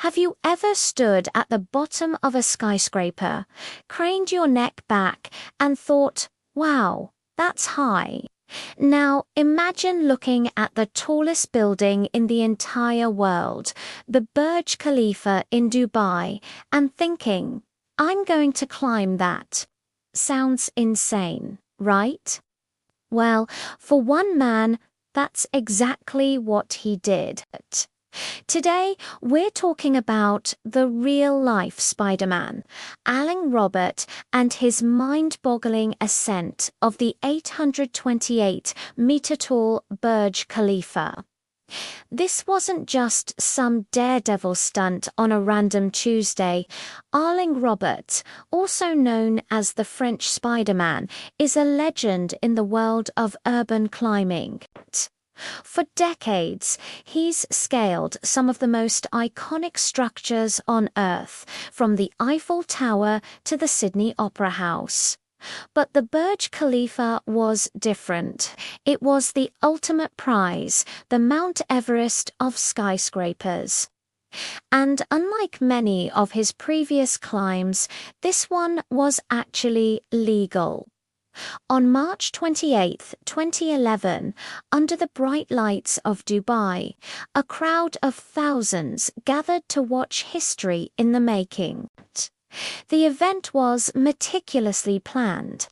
Have you ever stood at the bottom of a skyscraper, craned your neck back, and thought, wow, that's high? Now imagine looking at the tallest building in the entire world, the Burj Khalifa in Dubai, and thinking, I'm going to climb that. Sounds insane, right? Well, for one man, that's exactly what he did. Today, we're talking about the real-life Spider-Man, Alan Robert, and his mind-boggling ascent of the 828-meter-tall Burj Khalifa. This wasn't just some daredevil stunt on a random Tuesday. Alan Robert, also known as the French Spider-Man, is a legend in the world of urban climbing. For decades, he's scaled some of the most iconic structures on Earth, from the Eiffel Tower to the Sydney Opera House. But the Burj Khalifa was different. It was the ultimate prize, the Mount Everest of skyscrapers. And unlike many of his previous climbs, this one was actually legal. On March 28, 2011, under the bright lights of Dubai, a crowd of thousands gathered to watch history in the making. The event was meticulously planned.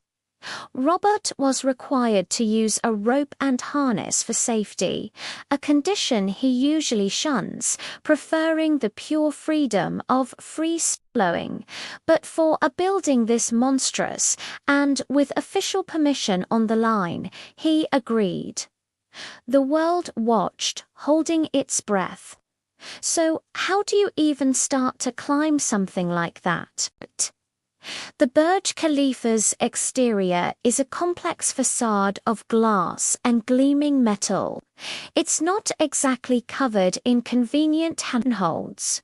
Robert was required to use a rope and harness for safety, a condition he usually shuns, preferring the pure freedom of free-flowing. But for a building this monstrous, and with official permission on the line, he agreed. The world watched, holding its breath. So how do you even start to climb something like that? The Burj Khalifa's exterior is a complex facade of glass and gleaming metal. It's not exactly covered in convenient handholds.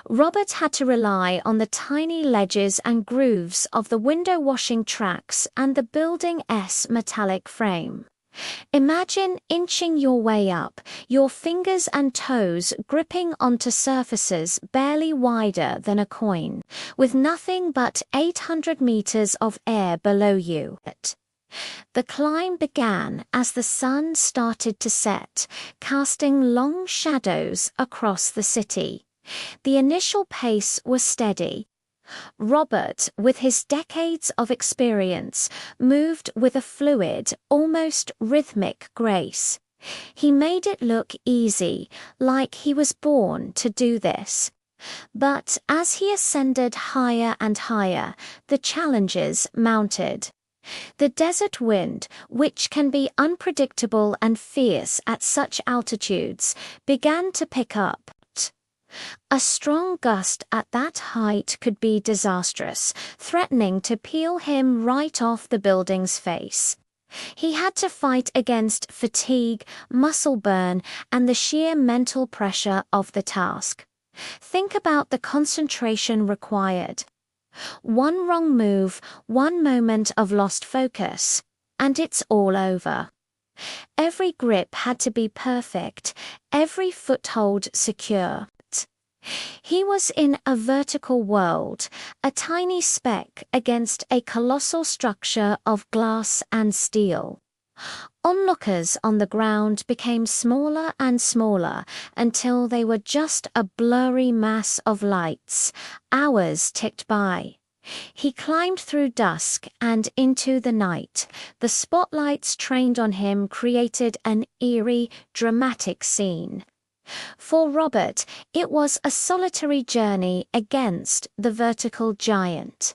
Robert had to rely on the tiny ledges and grooves of the window-washing tracks and the building's metallic frame. Imagine inching your way up, your fingers and toes gripping onto surfaces barely wider than a coin, with nothing but 800 meters of air below you. The climb began as the sun started to set, casting long shadows across the city. The initial pace was steady. Robert, with his decades of experience, moved with a fluid, almost rhythmic grace. He made it look easy, like he was born to do this. But as he ascended higher and higher, the challenges mounted. The desert wind, which can be unpredictable and fierce at such altitudes, began to pick up. A strong gust at that height could be disastrous, threatening to peel him right off the building's face. He had to fight against fatigue, muscle burn, and the sheer mental pressure of the task. Think about the concentration required. One wrong move, one moment of lost focus, and it's all over. Every grip had to be perfect, every foothold secure. He was in a vertical world, a tiny speck against a colossal structure of glass and steel. Onlookers on the ground became smaller and smaller until they were just a blurry mass of lights. Hours ticked by. He climbed through dusk and into the night. The spotlights trained on him created an eerie, dramatic scene. For Robert, it was a solitary journey against the vertical giant.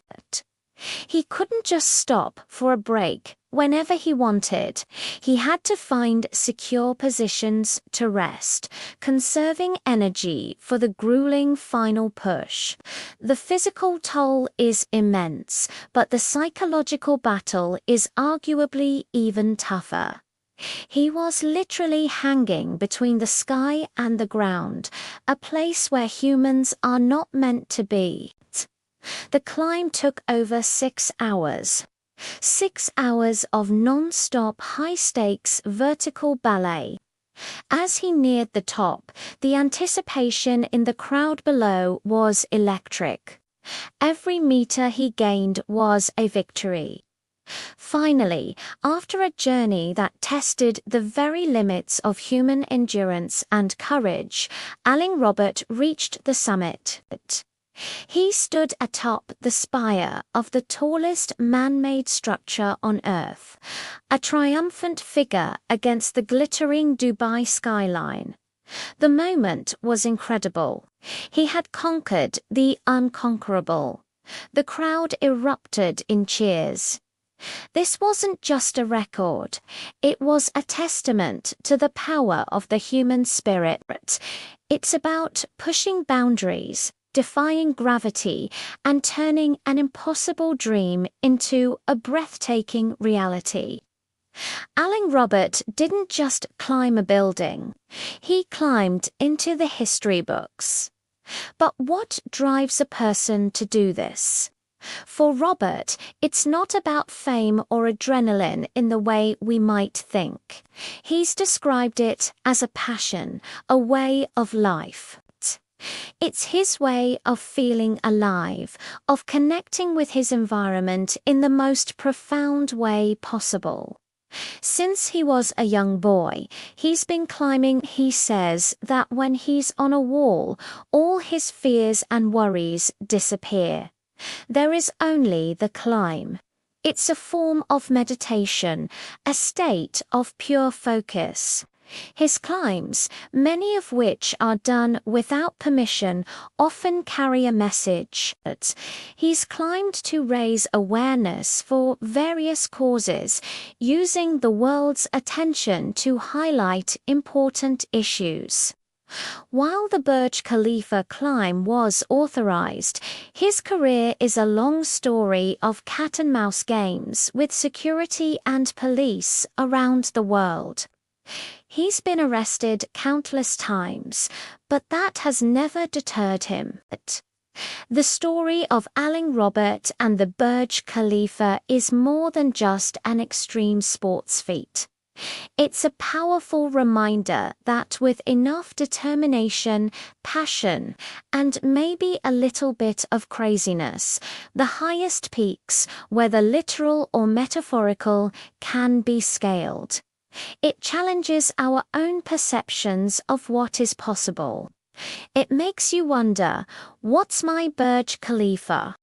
He couldn't just stop for a break whenever he wanted. He had to find secure positions to rest, conserving energy for the grueling final push. The physical toll is immense, but the psychological battle is arguably even tougher. He was literally hanging between the sky and the ground, a place where humans are not meant to be. The climb took over 6 hours. 6 hours of non-stop high-stakes vertical ballet. As he neared the top, the anticipation in the crowd below was electric. Every meter he gained was a victory. Finally, after a journey that tested the very limits of human endurance and courage, Aling Robert reached the summit. He stood atop the spire of the tallest man-made structure on Earth, a triumphant figure against the glittering Dubai skyline. The moment was incredible. He had conquered the unconquerable. The crowd erupted in cheers. This wasn't just a record, it was a testament to the power of the human spirit. It's about pushing boundaries, defying gravity, and turning an impossible dream into a breathtaking reality. Aling Robert didn't just climb a building, he climbed into the history books. But what drives a person to do this? For Robert, it's not about fame or adrenaline in the way we might think. He's described it as a passion, a way of life. It's his way of feeling alive, of connecting with his environment in the most profound way possible. Since he was a young boy, he's been climbing. He says that when he's on a wall, all his fears and worries disappear. There is only the climb. It's a form of meditation, a state of pure focus. His climbs, many of which are done without permission, often carry a message. He's climbed to raise awareness for various causes, using the world's attention to highlight important issues. While the Burj Khalifa climb was authorized, his career is a long story of cat-and-mouse games with security and police around the world. He's been arrested countless times, but that has never deterred him. The story of Aling Robert and the Burj Khalifa is more than just an extreme sports feat. It's a powerful reminder that with enough determination, passion, and maybe a little bit of craziness, the highest peaks, whether literal or metaphorical, can be scaled. It challenges our own perceptions of what is possible. It makes you wonder, what's my Burj Khalifa?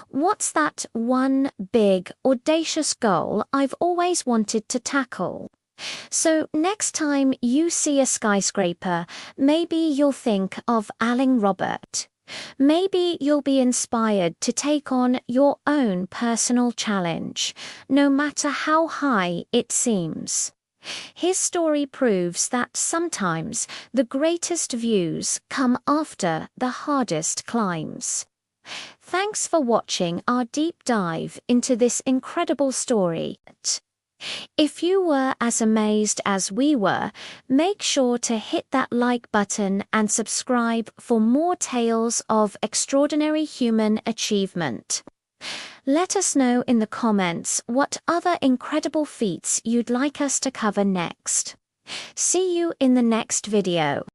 What's that one big, audacious goal I've always wanted to tackle? So next time you see a skyscraper, maybe you'll think of Aling Robert. Maybe you'll be inspired to take on your own personal challenge, no matter how high it seems. His story proves that sometimes the greatest views come after the hardest climbs. Thanks for watching our deep dive into this incredible story. If you were as amazed as we were, make sure to hit that like button and subscribe for more tales of extraordinary human achievement. Let us know in the comments what other incredible feats you'd like us to cover next. See you in the next video.